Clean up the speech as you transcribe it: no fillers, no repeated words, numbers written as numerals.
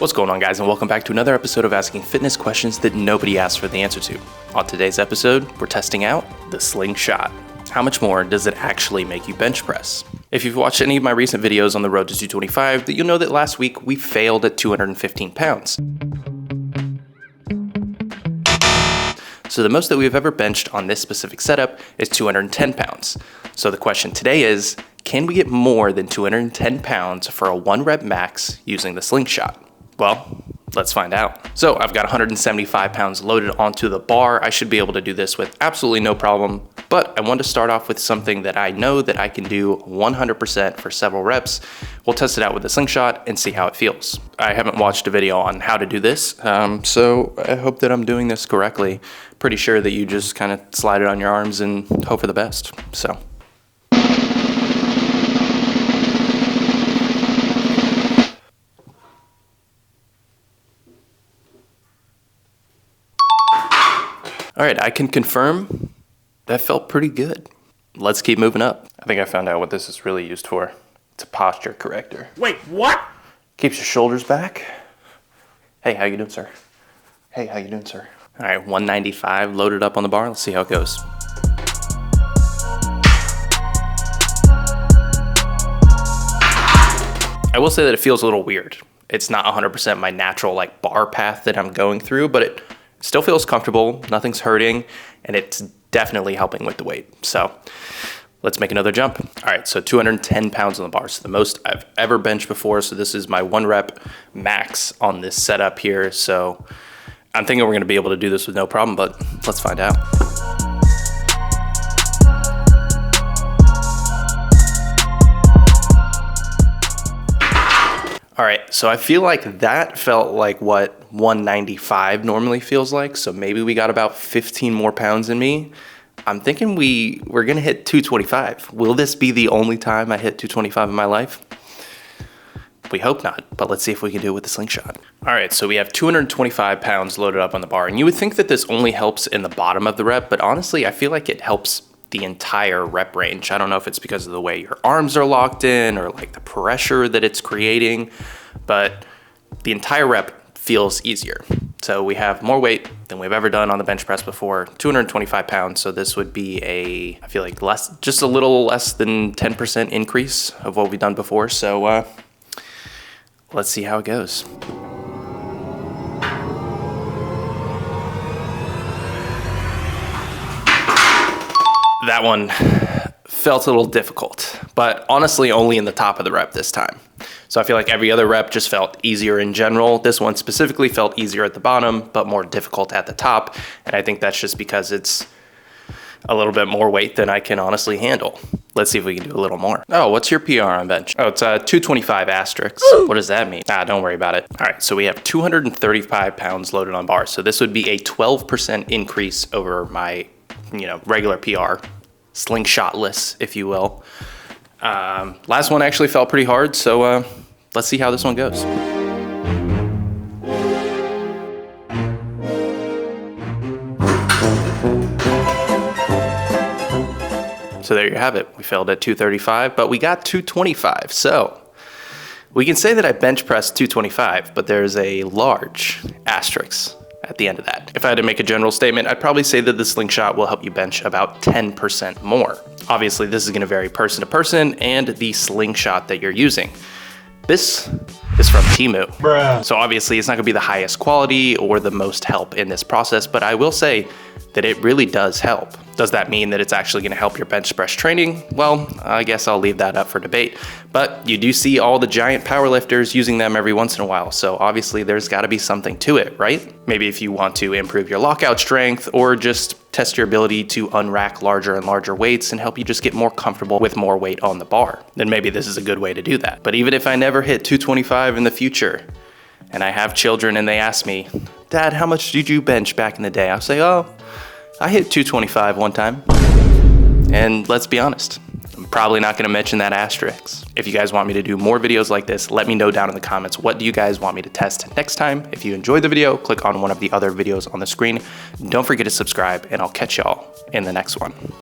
What's going on, guys, and welcome back to another episode of asking fitness questions that nobody asked for the answer to. On today's episode, we're testing out the Slingshot. How much more does it actually make you bench press? If you've watched any of my recent videos on the road to 225, you'll know that last week we failed at 215 pounds. So the most that we've ever benched on this specific setup is 210 pounds. So the question today is, can we get more than 210 pounds for a 1 rep max using the Slingshot? Well, let's find out. So I've got 175 pounds loaded onto the bar. I should be able to do this with absolutely no problem, but I want to start off with something that I know that I can do 100% for several reps. We'll test it out with the Slingshot and see how it feels. I haven't watched a video on how to do this, so I hope that I'm doing this correctly. Pretty sure that you just kind of slide it on your arms and hope for the best, so. All right, I can confirm that felt pretty good. Let's keep moving up. I think I found out what this is really used for. It's a posture corrector. Wait, what? Keeps your shoulders back. Hey, how you doing, sir? Hey, how you doing, sir? All right, 195 loaded up on the bar. Let's see how it goes. I will say that it feels a little weird. It's not 100% my natural bar path that I'm going through, but it still feels comfortable, nothing's hurting, and it's definitely helping with the weight. So let's make another jump. All right, so 210 pounds on the bar. So the most I've ever benched before. So this is my 1 rep max on this setup here. So I'm thinking we're gonna be able to do this with no problem, but let's find out. All right, so I feel like that felt like what 195 normally feels like. So maybe we got about 15 more pounds in me. I'm thinking we're gonna hit 225. Will this be the only time I hit 225 in my life? We hope not, but let's see if we can do it with the Slingshot. All right, so we have 225 pounds loaded up on the bar, and you would think that this only helps in the bottom of the rep, but honestly, I feel like it helps the entire rep range. I don't know if it's because of the way your arms are locked in or the pressure that it's creating, but the entire rep feels easier. So we have more weight than we've ever done on the bench press before, 225 pounds. So this would be I feel like just a little less than 10% increase of what we've done before. So let's see how it goes. That one felt a little difficult, but honestly only in the top of the rep this time. So I feel like every other rep just felt easier in general. This one specifically felt easier at the bottom, but more difficult at the top. And I think that's just because it's a little bit more weight than I can honestly handle. Let's see if we can do a little more. Oh, what's your PR on bench? Oh, it's 225 asterisks. What does that mean? Don't worry about it. All right, so we have 235 pounds loaded on bars. So this would be a 12% increase over my regular PR, slingshotless, if you will. Last one actually felt pretty hard, so let's see how this one goes. So there you have it. We failed at 235, but we got 225. So we can say that I bench pressed 225, but there's a large asterisk at the end of that. If I had to make a general statement, I'd probably say that the Slingshot will help you bench about 10% more. Obviously, this is gonna vary person to person and the Slingshot that you're using. This is from Temu. Bruh. So obviously it's not gonna be the highest quality or the most help in this process, but I will say that it really does help. Does that mean that it's actually gonna help your bench press training? Well, I guess I'll leave that up for debate. But you do see all the giant powerlifters using them every once in a while, so obviously there's gotta be something to it, right? Maybe if you want to improve your lockout strength or just test your ability to unrack larger and larger weights and help you just get more comfortable with more weight on the bar, then maybe this is a good way to do that. But even if I never hit 225 in the future, and I have children and they ask me, Dad, how much did you bench back in the day? I'll say, oh, I hit 225 one time. And let's be honest, I'm probably not gonna mention that asterisk. If you guys want me to do more videos like this, let me know down in the comments. What do you guys want me to test next time? If you enjoyed the video, click on one of the other videos on the screen. Don't forget to subscribe, and I'll catch y'all in the next one.